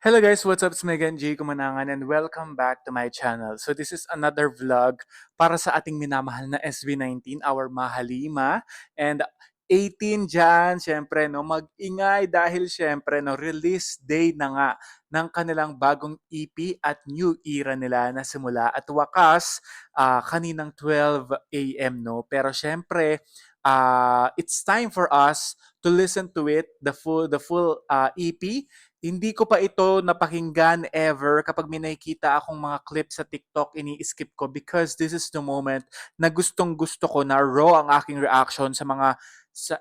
Hello guys, what's up? It's Megan J. Kumanangan and welcome back to my channel. So this is another vlog para sa ating minamahal na SB19, our Mahalima. And 18 dyan, syempre, no, mag-ingay dahil syempre, no, release day na nga ng kanilang bagong EP at new era nila na simula at wakas kaninang 12 a.m. No? Pero syempre, it's time for us to listen to it, the full EP. Hindi ko pa ito napakinggan ever. Kapag may nakikita akong mga clips sa TikTok, ini-skip ko because this is the moment na gustong-gusto ko na raw ang aking reaction sa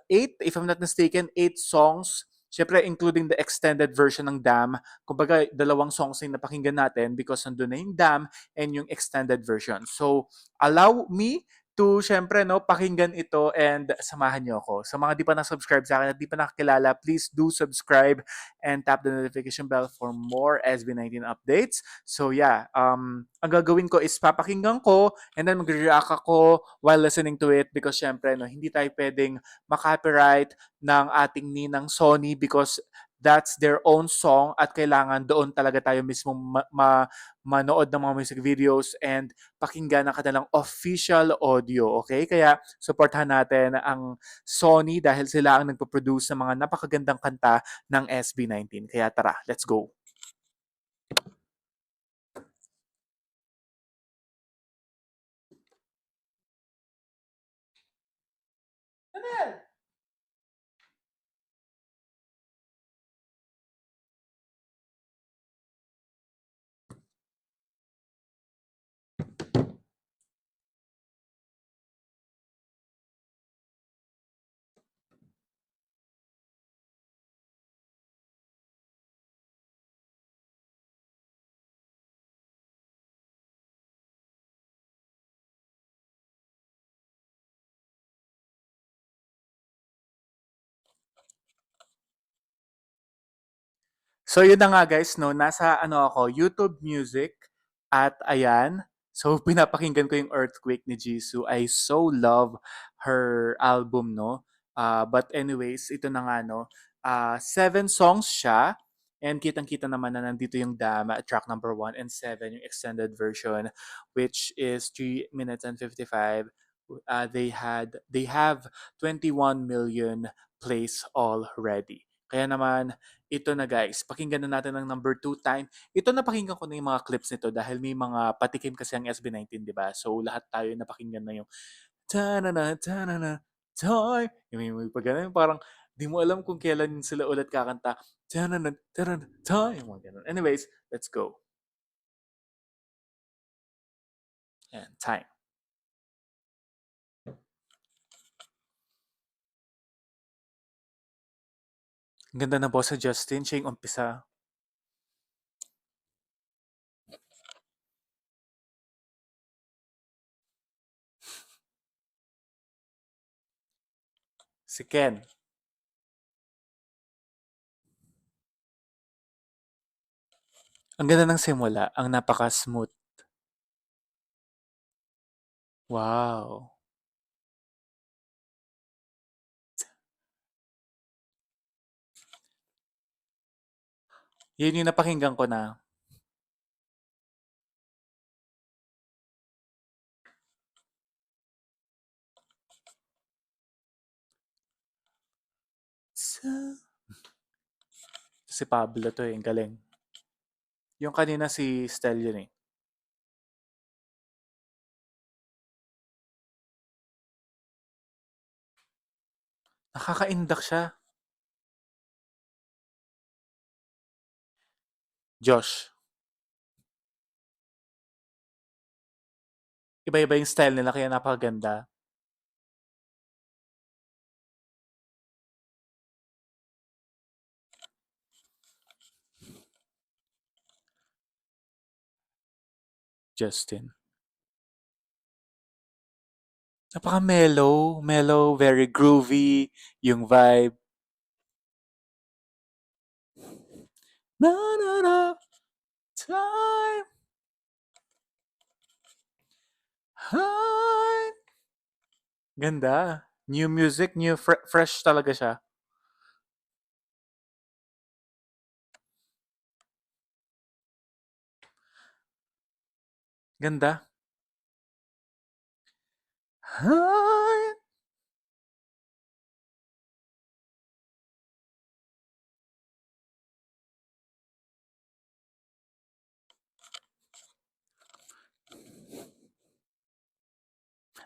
8, if I'm not mistaken, 8 songs. Siyempre, including the extended version ng Dam. Kumbaga, dalawang songs yung napakinggan natin because nandun na yung Dam and yung extended version. So, allow me to, syempre, no, pakinggan ito and samahan niyo ako. Sa mga di pa na-subscribe sa akin at di pa nakakilala, please do subscribe and tap the notification bell for more SB19 updates. So yeah, ang gagawin ko is papakinggan ko and then mag-react ako while listening to it because syempre, no, hindi tayo pwedeng makopyright ng ating ninang Sony because that's their own song at kailangan doon talaga tayo mismo manood ng mga music videos and pakinggan ang kanilang official audio, okay? Kaya supportahan natin ang Sony dahil sila ang nagpo-produce ng mga napakagandang kanta ng SB19. Kaya tara, let's go. So yun na nga guys, no, nasa ako, YouTube Music at ayan. So pinapakinggan ko yung Earthquake ni Jisoo. I so love her album, no. But anyways, ito na nga, no. 7 songs siya. And kitang-kita naman na nandito yung Dama, track number 1 and 7, yung extended version, which is 3 minutes and 55. They have 21 million plays already. Kaya naman, ito na guys, pakinggan na natin ang number 2 time. Ito napakinggan ko na yung mga clips nito dahil may mga patikim kasi ang SB19, di ba? So lahat tayo napakinggan na yung tanana, tanana, time. Yung pag ganun, parang di mo alam kung kailan sila ulit kakanta. Tanana, tanana, time. Mga ganun. Anyways, let's go. And time. Ang ganda ng boss sa Justin. Siya yung umpisa. Si Ken. Ang ganda ng simula. Ang napaka-smooth. Wow. Yun yung napakinggan ko na. Si Pablo to eh, ang galing. Yung kanina si Stel yun eh. Nakaka-indak siya. Josh. Iba-iba yung style nila kaya napakaganda. Justin. Napaka-mellow. Mellow, very groovy. Yung vibe. Na na na. Time. Hi. Ganda. New music, fresh talaga siya. Ganda. Ay,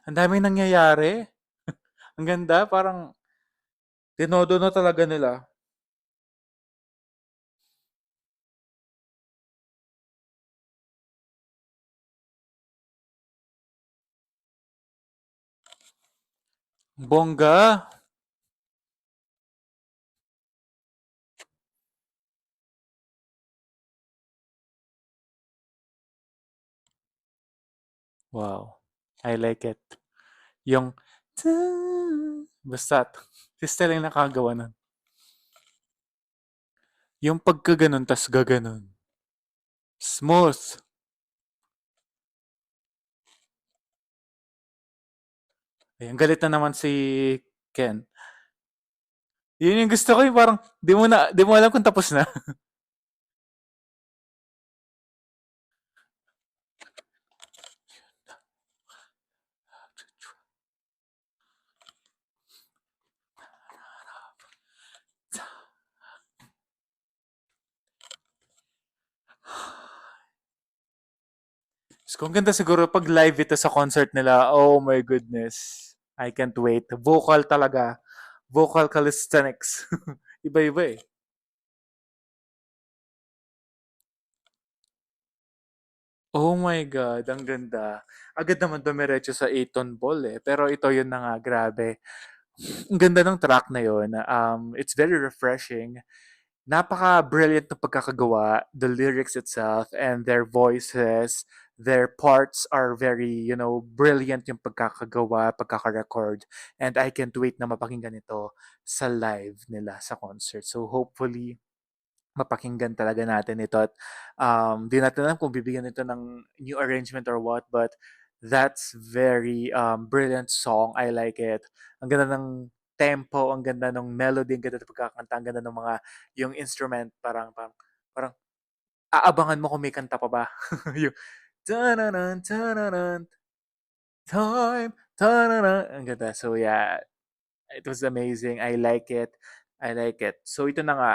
ang daming nangyayari. Ang ganda, parang dinodo na talaga nila. Bongga. Wow. I like it. Yung basta si Stella yung nakagawa nun. Yung pagkaganon tas gaganon. Smooth. Ayan, galit na naman si Ken. Yun yung gusto ko yung parang di mo alam kung tapos na. Kung ganda siguro pag live ito sa concert nila, oh my goodness. I can't wait. Vocal talaga. Vocal calisthenics. Iba-iba eh. Oh my God, ang ganda. Agad naman dumiretso sa Eton Ball eh. Pero ito yun na nga, grabe. Ang ganda ng track na yun. It's very refreshing. Napaka-brilliant ng pagkakagawa, the lyrics itself, and their voices, their parts are very, brilliant yung pagkakagawa, pagkaka-record. And I can't wait na mapakinggan ito sa live nila sa concert. So hopefully, mapakinggan talaga natin ito at di natin alam kung bibigyan ito ng new arrangement or what, but that's very brilliant song. I like it. Ang ganda ng tempo, ang ganda ng melody, ang ganda ng pagkakanta, ang ganda ng mga yung instrument, parang aabangan mo kung may kanta pa ba. Yung tananan, tananan, time, tananan. Ang ganda. So yeah, it was amazing. I like it. I like it. So ito na nga,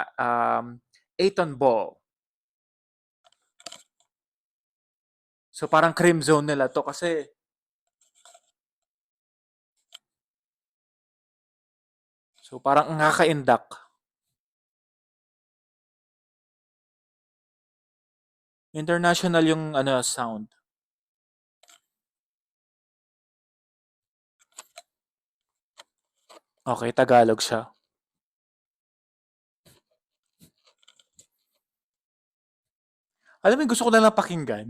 Eighton Ball. So parang cream zone nila 'to kasi so parang ang nakaka-induct. International yung ano sound. Okay, Tagalog siya. Alam mo yung gusto ko na lang pakinggan.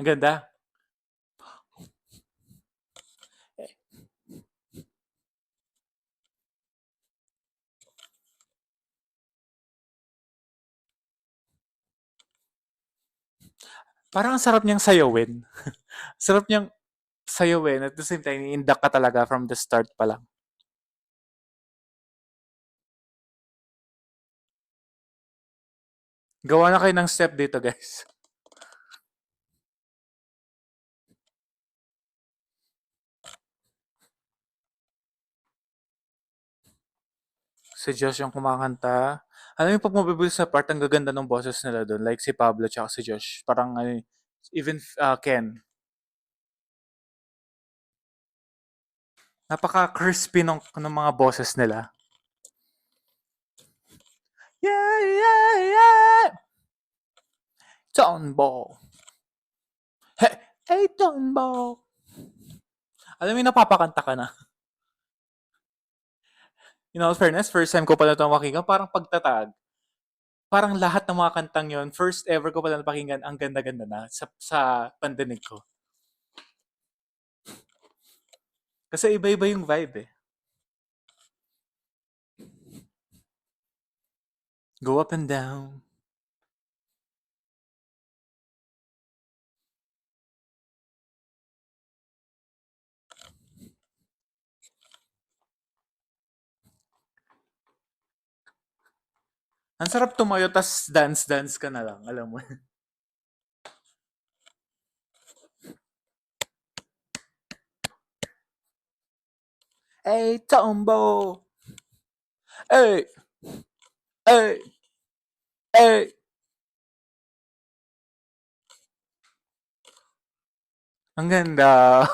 Ang ganda. Parang ang sarap niyang sayawin. Sarap niyang sayawin at the same time induct ka talaga from the start pa lang. Gawa na kayo ng step dito, guys. Si Josh yung kumakanta. Alam mo yung pag mabibilis sa part, ang gaganda ng boses nila doon. Like si Pablo tsaka si Josh. Parang ano, even Ken. Napaka-crispy ng mga boses nila. Yeah, yeah, yeah! John Ball. Hey, hey, John Ball. Alam mo yung napapakanta ka na. In all fairness, first time ko pala ito makinggan, parang pagtatag. Parang lahat ng mga kantang yon first ever ko pala napakinggan, ang ganda-ganda na sa pandinig ko. Kasi iba-iba yung vibe eh. Go up and down. Ang sarap tumayo tas dance-dance ka na lang, alam mo. Hey, Tombo! Hey! Hey! Hey! Ang ganda.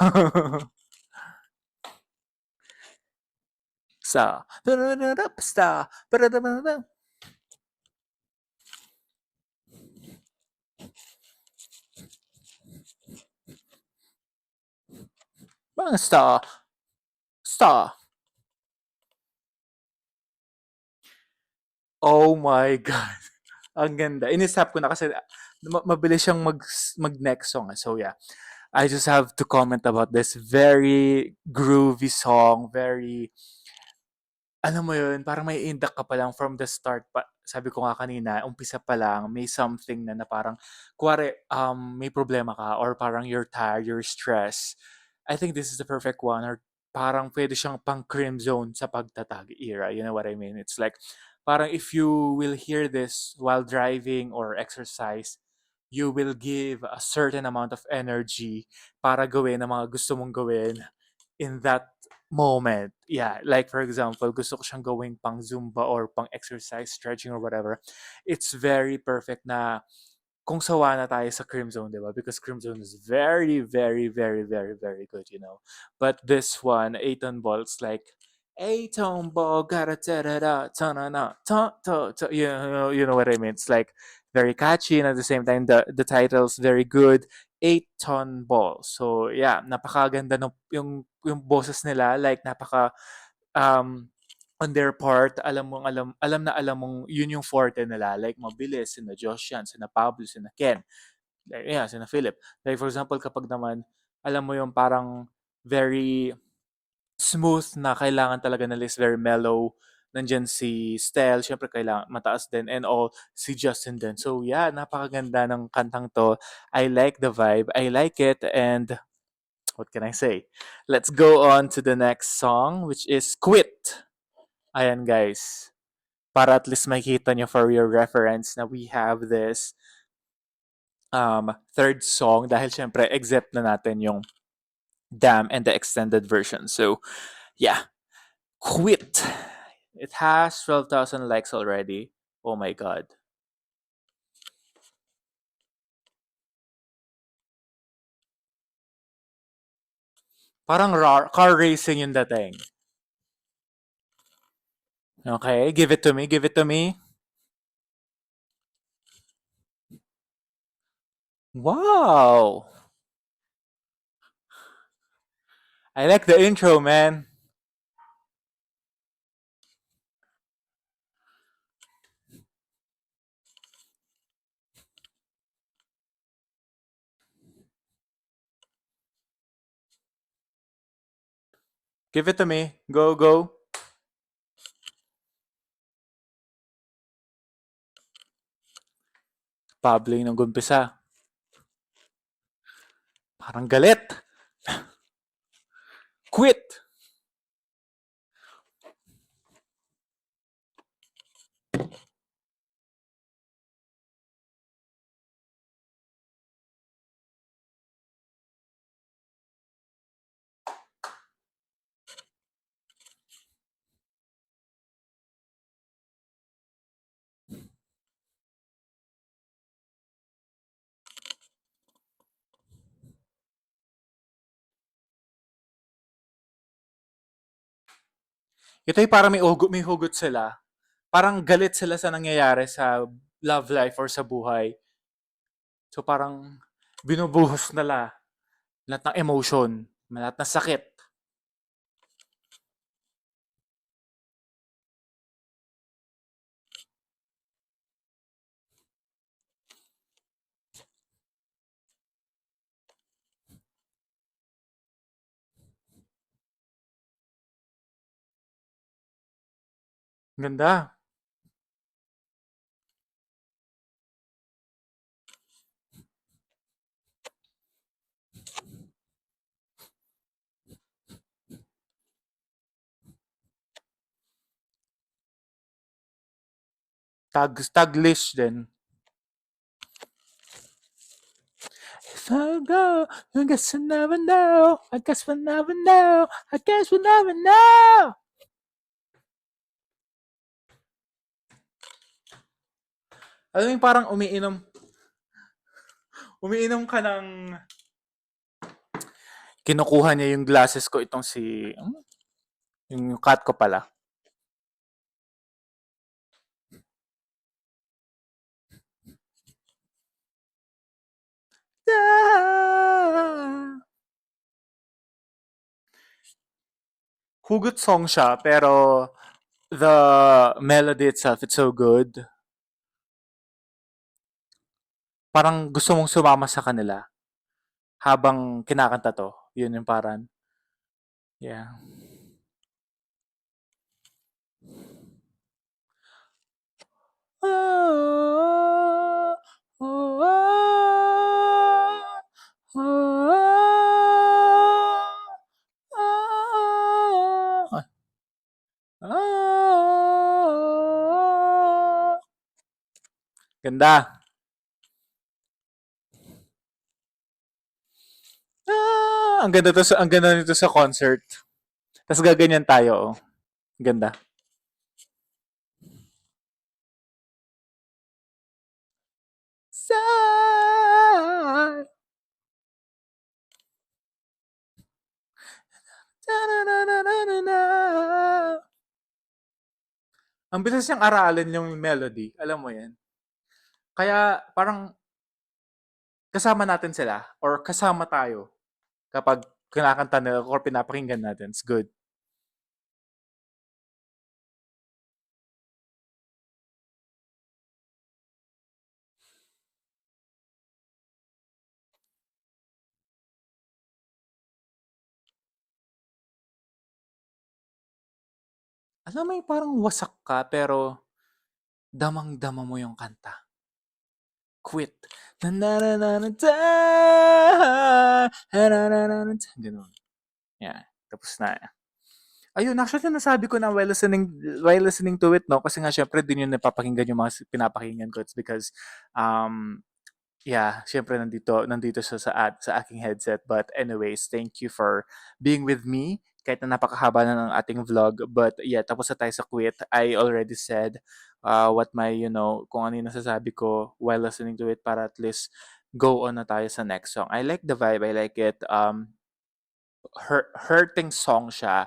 Sa. Sa. Mga star. Star. Oh my God. Ang ganda. Inisap ko na kasi mabilis siyang mag-next song. So yeah, I just have to comment about this very groovy song, very alam mo yun, parang may indak ka pa lang from the start pa. Sabi ko nga kanina, umpisa pa lang, may something na parang, kuwari, may problema ka or parang you're tired, you're stressed. I think this is the perfect one or parang pwede siyang pang cream zone sa pagtatag era. You know what I mean? It's like, parang if you will hear this while driving or exercise, you will give a certain amount of energy para gawin ang mga gusto mong gawin in that moment. Yeah, like for example, gusto ko siyang gawing pang Zumba or pang exercise, stretching or whatever. It's very perfect na kung sawa na tayo sa Cream Zone, di ba? Because Cream Zone is very, very, very, very, very good, you know. But this one, 8 volts, like, 8 ball, gotta ta da da, ta na na, ta ta ta. You know what I mean? It's like very catchy and at the same time, the title's very good. 8-ton ball. So, yeah, napakaganda ng yung boses nila, like, um, on their part, alam mong yun yung forte nila. Like, mabilis, sina Josh yan, sina Pablo, sina Ken, like, yeah, sina Philip. Like, for example, kapag naman, alam mo yung parang very smooth na kailangan talaga nila is very mellow. Nandyan si Stel, syempre kailangan mataas din and all si Justin din. So yeah, napakaganda ng kantang to. I like the vibe. I like it and what can I say? Let's go on to the next song which is Quit. Ayan guys. Para at least makita nyo for your reference na we have this third song dahil syempre except na natin yung Damn and the extended version. So yeah, Quit. It has 12,000 likes already. Oh my god. Parang car racing yung dating. Okay, give it to me, give it to me. Wow. I like the intro, man. Give it to me. Go, go. Pablo yung nag-umpisa. Parang galit. Quit. Ito ay parang may hugot sila. Parang galit sila sa nangyayari sa love life or sa buhay. So parang binubuhos nila lahat ng emotion, lahat ng sakit. Ganda. Taglish din. If I go, I guess we'll never know. I guess we'll never know. I guess we'll never know. Alam mo yung parang umiinom ka ng, kinukuha niya yung glasses ko itong si, yung cat ko pala. Ah! Hugot song siya, pero the melody itself, it's so good. Parang gusto mong sumama sa kanila habang kinakanta to. Yun yung parang, yeah. Ah, ah, ah, ah. Ganda. Ang ganda ang ganda nito sa concert. Tapos gaganyan tayo, oh. Ganda. Sigh. Ta-na-na-na-na-na. Ang bilis niyang aralin yung melody. Alam mo yan. Kaya parang kasama natin sila or kasama tayo kapag kinakanta nila or pinapakinggan natin. It's good. Alam mo yung parang wasak ka pero damang-dama mo yung kanta. Quit. Na na na na na ta, na na na na na ta. Ganun. Yeah. Tapos na. Ayun, actually nasabi ko na while listening to it, no? Kasi nga syempre din yung napapakinggan yung mga pinapakinggan ko. It's because yeah, syempre nandito siya sa aking headset. But anyways, thank you for being with me kahit na napakahaba na ng ating vlog. But yeah, tapos na tayo sa quit. I already said what my, kung ano yung nasasabi ko while listening to it para at least go on na tayo sa next song. I like the vibe. I like it. Hurting song siya.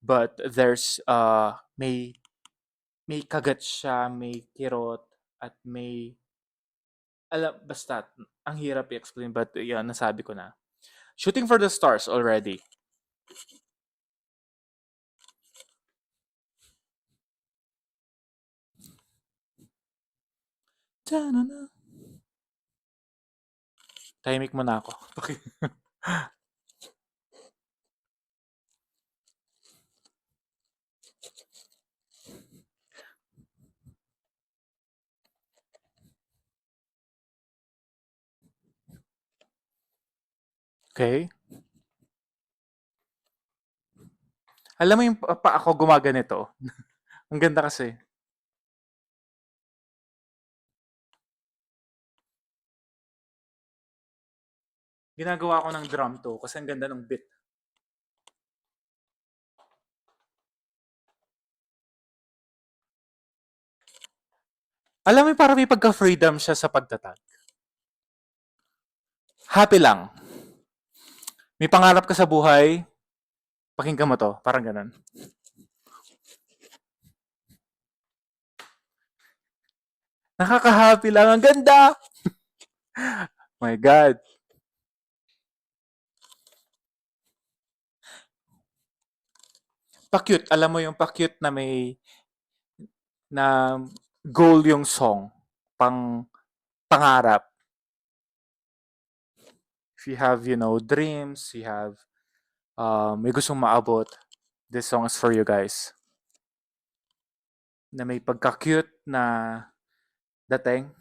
But there's, may kagat siya, may kirot, at may basta, ang hirap i-explain but yun, nasabi ko na. Shooting for the Stars already. Ta-na-na. Tahimik mo na ako. Okay? Alam mo yung pa ako gumaganito? Ang ganda kasi. Ginagawa ko ng drum to kasi ang ganda ng beat. Alam mo yung parang may pagka-freedom siya sa pagtatag. Happy lang. May pangarap ka sa buhay, pakinggan mo to. Parang ganun. Nakaka-happy lang. Ang ganda! My God. Pa-cute. Alam mo yung pa-cute na may na goal yung song. Pangarap. If you have, dreams, you have may gustong maabot, this song is for you guys. na may pagka-cute na dating.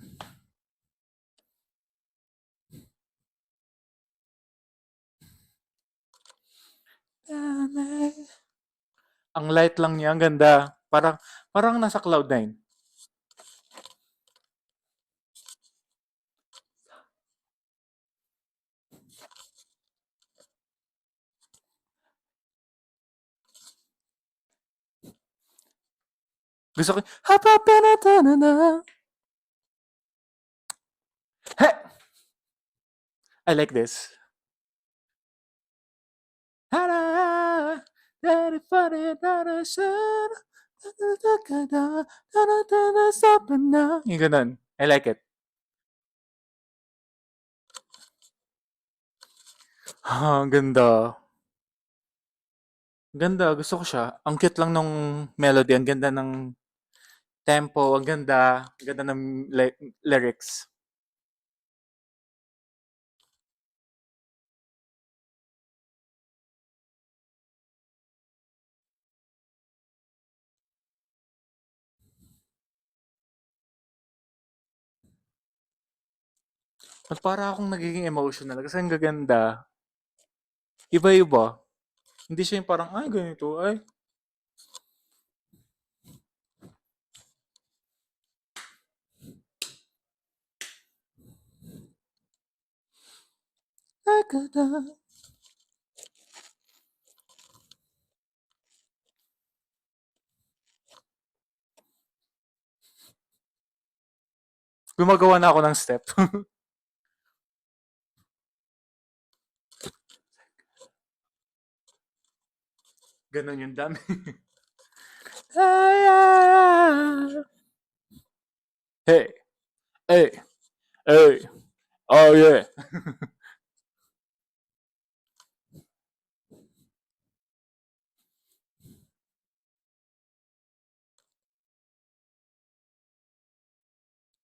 Ang light lang niya, ang ganda. Parang nasa Cloud9. Gusto ko, Hapapenatana. Hey! I like this. Hara! Daddy funny, dada sun. Yung ganun. I like it. Ang ganda. Ganda, gusto ko siya. Ang cute lang nung melody, ang ganda ng tempo, ang ganda ng lyrics. At para akong nagiging emotional kasi ang gaganda. Iba-iba. Hindi siya yung parang, ay, ganito, ay. Gumagawa na ako ng step. Ganon yung dami. Hey, hey, hey, oh yeah.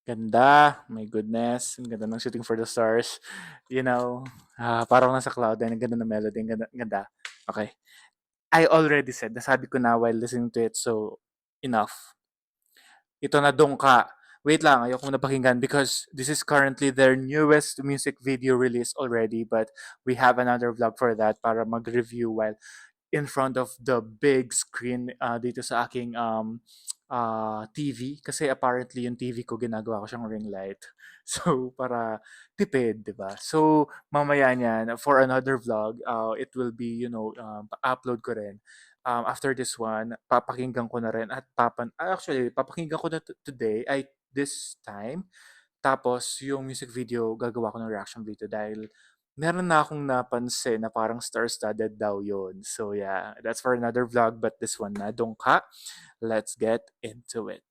Ganda, my goodness. Ang ganda ng Shooting for the Stars. You know, parang nasa cloud and ang ganda ng melody. Ang ganda. Okay. I already said, nasabi ko na while listening to it, so enough. Ito na Dongka. Wait lang, ayoko muna pakinggan because this is currently their newest music video release already, but we have another vlog for that para mag-review while in front of the big screen dito sa aking TV kasi apparently yung TV ko ginagawa ko siyang ring light. So para tipid, 'di ba? So mamaya niyan for another vlog, it will be, upload ko rin. After this one, papakinggan ko na rin at actually papakinggan ko na today ay this time. Tapos yung music video gagawa ko ng reaction video dahil meron na akong napansin na parang star-studded daw yun. So yeah, that's for another vlog but this one na Dongka. Let's get into it.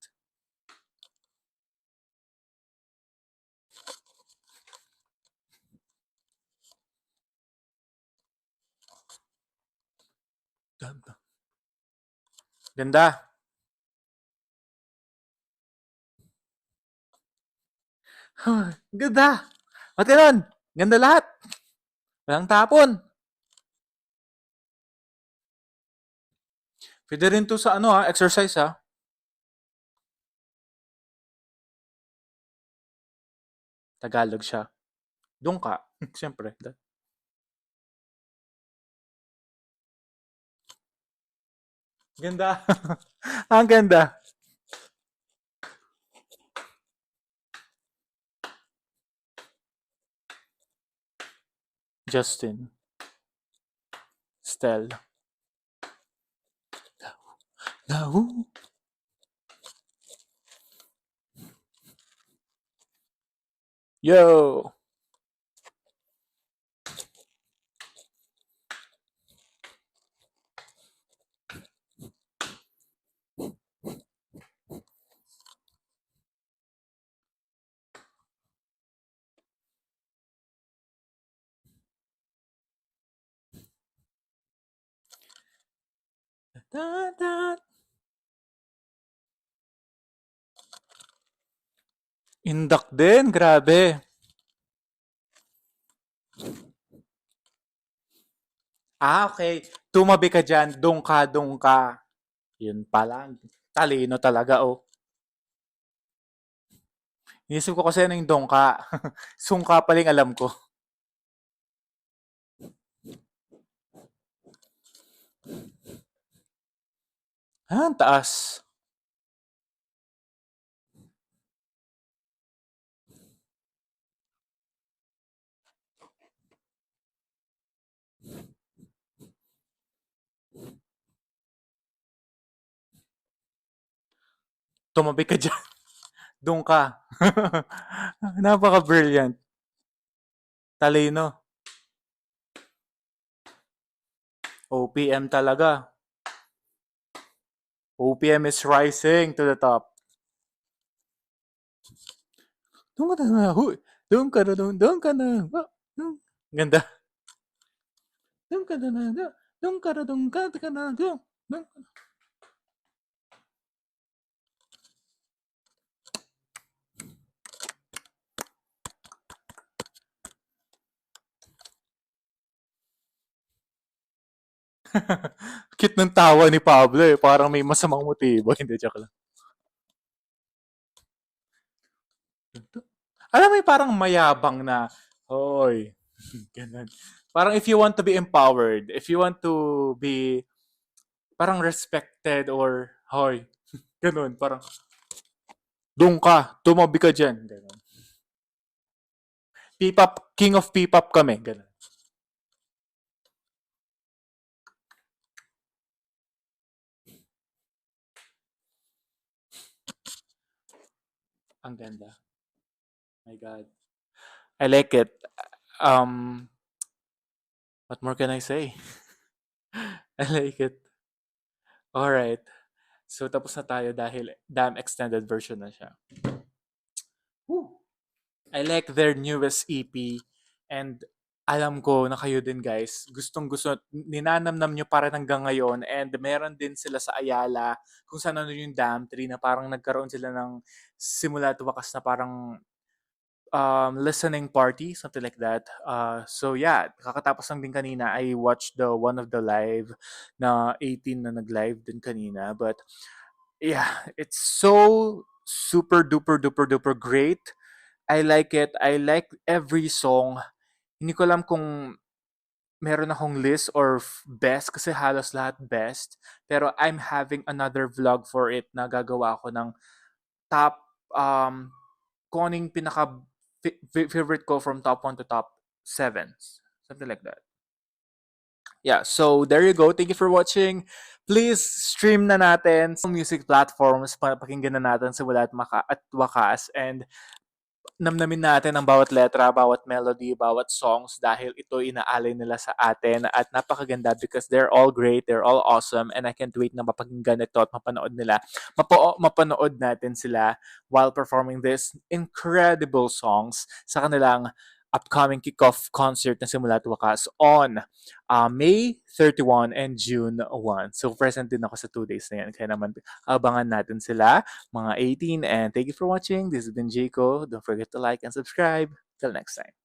Ganda. Ganda. Pati nun. Ganda lahat. Walang tapon. Pwede rin to sa exercise ha. Tagalog siya. Dongka. Siyempre. Ganda. Ang ganda. Justin. Stel. Lahu. Yo. Da, da. Indak din. Grabe. Okay. Tumabi ka dyan. Dongka, dongka. Yun pa lang. Talino talaga, oh. Inisip ko kasi ano yung dongka. Sungka pala yung alam ko. Ah, ang taas. Tumabi ka dyan. Doon ka. Napaka-brilliant. Talino. OPM talaga. OPM is rising to the top. Doon ka na. Huy. Doon ka na. Doon ka na. Ganda. Doon ka na. Doon ka na. Doon ka na. Doon. Cute ng tawa ni Pablo eh. Parang may masamang motibo. Hindi, joke lang. Alam mo yung parang mayabang na, hoy, ganun. Parang if you want to be empowered, if you want to be parang respected or, hoy, ganun, parang, doon ka, tumabi ka dyan. Ganun. P-pop, king of P-pop kami. Ganun. Ang ganda. My God. I like it. Um, what more can I say? I like it. Alright. So, tapos na tayo dahil damn extended version na siya. Woo! I like their newest EP and alam ko na kayo din guys, gustong gusto, ninanamnam nyo pa rin hanggang ngayon and meron din sila sa Ayala kung saan ano yung Dam Tree na parang nagkaroon sila ng simula at wakas na parang listening party, something like that. So yeah, kakatapos lang din kanina, I watched the one of the live na 18 na nag-live din kanina. But yeah, it's so super duper duper duper great. I like it. I like every song. Hindi ko alam kung meron akong list or best kasi halos lahat best. Pero I'm having another vlog for it na gagawa ako ng top kung ano yung pinaka favorite ko from top 1 to top 7. Something like that. Yeah, so there you go. Thank you for watching. Please stream na natin sa music platforms para pakinggan na natin simula at wakas. And namnamin natin ang bawat letra, bawat melody, bawat songs dahil ito inaalay nila sa atin at napakaganda because they're all great, they're all awesome and I can't wait na mapakinggan ito at mapanood nila. Mapanood natin sila while performing this incredible songs sa kanilang upcoming kickoff concert na simula at wakas on May 31 and June 1. So present din ako sa 2 days na yan. Kaya naman abangan natin sila mga 18. And thank you for watching. This has been Jayco. Don't forget to like and subscribe. Till next time.